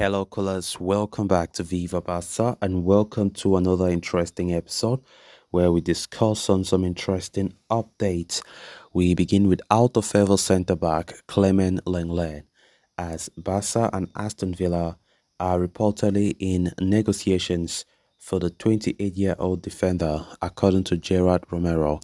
Hello, callers. Welcome back to Viva Barca and welcome to another interesting episode where we discuss on some interesting updates. We begin with out of favor centre back Clement Lenglet as Barca and Aston Villa are reportedly in negotiations for the 28-year-old defender, according to Gerard Romero.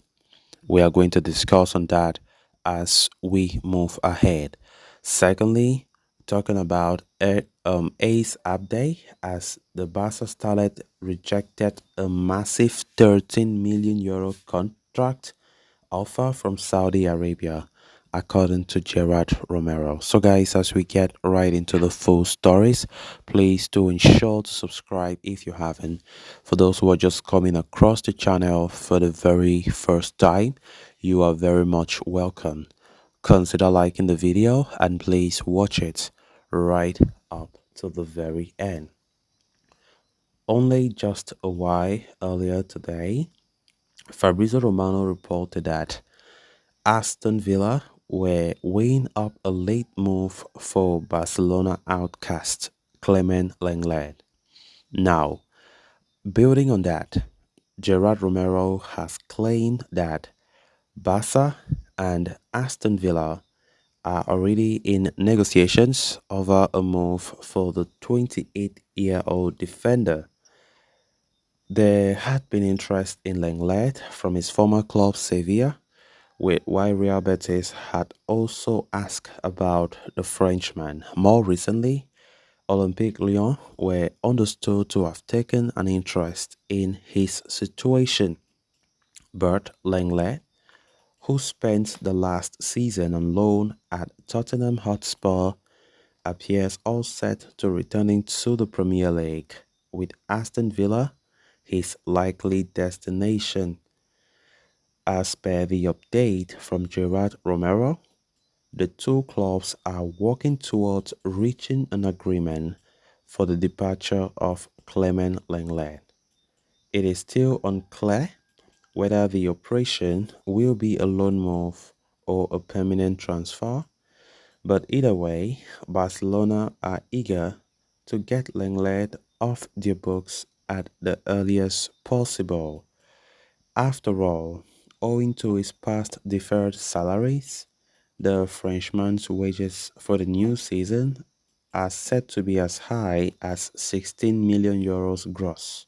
We are going to discuss on that as we move ahead. Secondly, talking about Ace Abde as the Barca starlet rejected a massive 13 million euro contract offer from Saudi Arabia, according to Gerard Romero. So, guys, as we get right into the full stories, please do ensure to subscribe if you haven't. For those who are just coming across the channel for the very first time, you are very much welcome. Consider liking the video and please watch it right up to the very end. Only just a while earlier today, Fabrizio Romano reported that Aston Villa were weighing up a late move for Barcelona outcast Clement Lenglet. Now, building on that, Gerard Romero has claimed that Barca and Aston Villa are already in negotiations over a move for the 28-year-old defender. There had been interest in Lenglet from his former club Sevilla, with why Real Betis had also asked about the Frenchman. More recently, Olympique Lyon were understood to have taken an interest in his situation. But Lenglet, who spent the last season on loan at Tottenham Hotspur, appears all set to returning to the Premier League, with Aston Villa his likely destination. As per the update from Gerard Romero, the two clubs are working towards reaching an agreement for the departure of Clement Lenglet. It is still unclear whether the operation will be a loan move or a permanent transfer, but either way, Barcelona are eager to get Lenglet off their books at the earliest possible. After all, owing to his past deferred salaries, the Frenchman's wages for the new season are set to be as high as 16 million euros gross.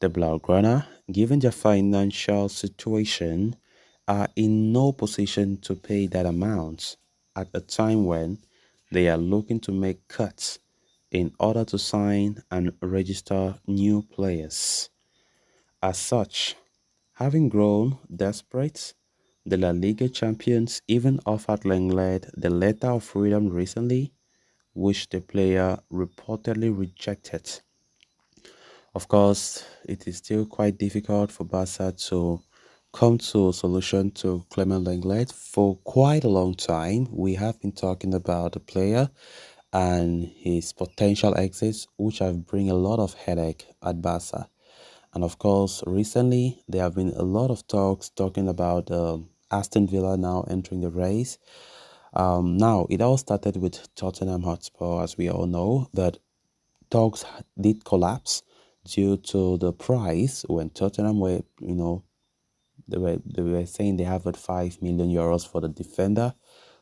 The Blaugrana, given their financial situation, are in no position to pay that amount at a time when they are looking to make cuts in order to sign and register new players. As such, having grown desperate, the La Liga champions even offered Lenglet the letter of freedom recently, which the player reportedly rejected. Of course, it is still quite difficult for Barca to come to a solution to Clement Lenglet. For quite a long time, we have been talking about the player and his potential exits, which have bring a lot of headache at Barca. And of course, recently there have been a lot of talks talking about Aston Villa now entering the race. Now, it all started with Tottenham Hotspur, as we all know, that talks did collapse due to the price when Tottenham were, they were saying they have at 5 million euros for the defender,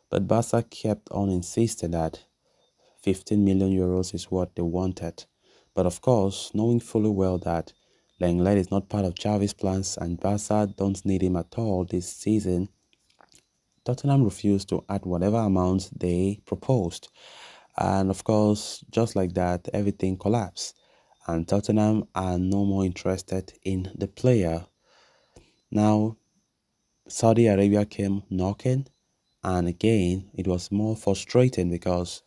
but Barca kept on insisting that 15 million euros is what they wanted. But of course, knowing fully well that Lenglet is not part of Xavi's plans and Barca don't need him at all this season, Tottenham refused to add whatever amount they proposed. And of course, just like that, everything collapsed. And Tottenham are no more interested in the player. Now, Saudi Arabia came knocking, and again, it was more frustrating because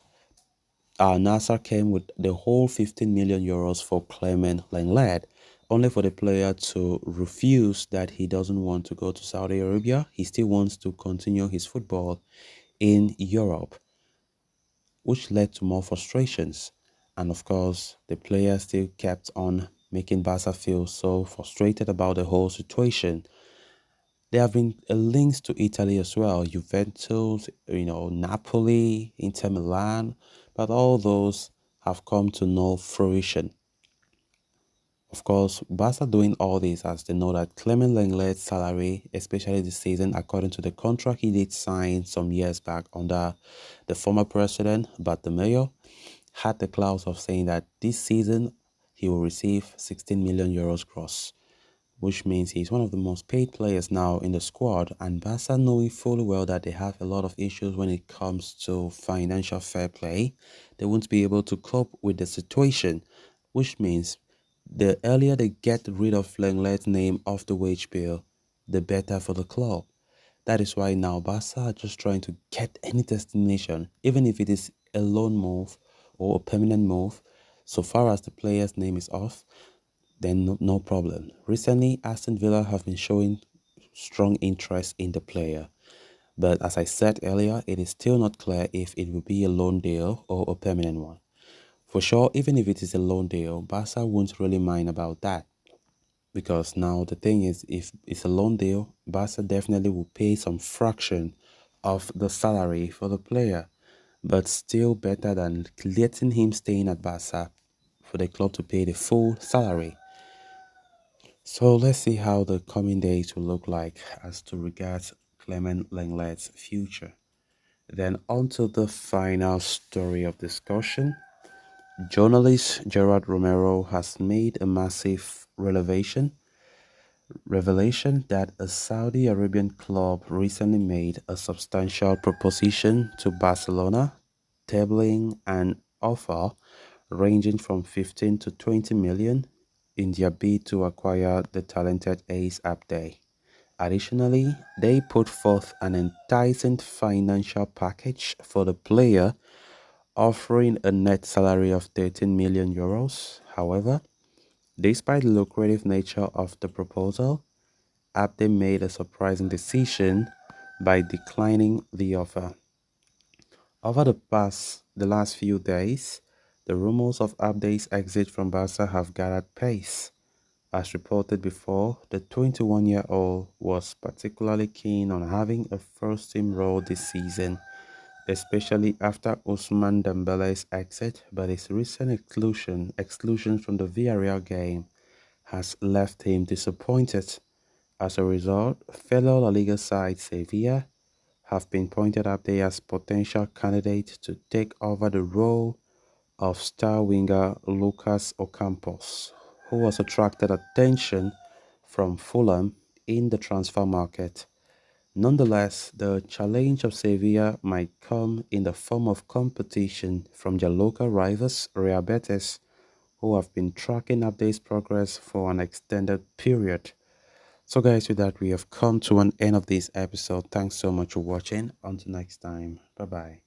Nasser came with the whole 15 million euros for Clement Lenglet, only for the player to refuse that he doesn't want to go to Saudi Arabia. He still wants to continue his football in Europe, which led to more frustrations. And of course, the player still kept on making Barca feel so frustrated about the whole situation. There have been links to Italy as well, Juventus, Napoli, Inter Milan, but all those have come to no fruition. Of course, Barca doing all this as they know that Clement Lenglet's salary, especially this season, according to the contract he did sign some years back under the former president, Bartomeu, had the clause of saying that this season he will receive 16 million euros gross, which means he's one of the most paid players now in the squad. And Barca, knowing fully well that they have a lot of issues when it comes to financial fair play, they won't be able to cope with the situation, which means the earlier they get rid of Lenglet's name off the wage bill, the better for the club. That is why now Barca are just trying to get any destination, even if it is a loan move or a permanent move. So far as the player's name is off, then no problem. Recently, Aston Villa have been showing strong interest in the player. But as I said earlier, it is still not clear if it will be a loan deal or a permanent one. For sure, even if it is a loan deal, Barca won't really mind about that. Because now the thing is, if it's a loan deal, Barca definitely will pay some fraction of the salary for the player. But still better than letting him staying at Barca for the club to pay the full salary. So let's see how the coming days will look like as to regards Clement Lenglet's future. Then on to the final story of discussion. Journalist Gerard Romero has made a massive revelation that a Saudi Arabian club recently made a substantial proposition to Barcelona, tabling an offer ranging from 15 to 20 million in their bid to acquire the talented ace Abde. Additionally, they put forth an enticing financial package for the player, offering a net salary of 13 million euros. However, despite the lucrative nature of the proposal, Abde made a surprising decision by declining the offer. Over the last few days, the rumors of Abde's exit from Barca have gathered pace. As reported before, the 21-year-old was particularly keen on having a first-team role this season, especially after Ousmane Dembele's exit, but his recent exclusion from the Villarreal game has left him disappointed. As a result, fellow La Liga side Sevilla have been pointed out there as potential candidates to take over the role of star winger Lucas Ocampos, who has attracted attention from Fulham in the transfer market. Nonetheless, the challenge of Sevilla might come in the form of competition from their local rivals Real Betis, who have been tracking Abde's progress for an extended period. So guys, with that, we have come to an end of this episode. Thanks so much for watching. Until next time, bye bye.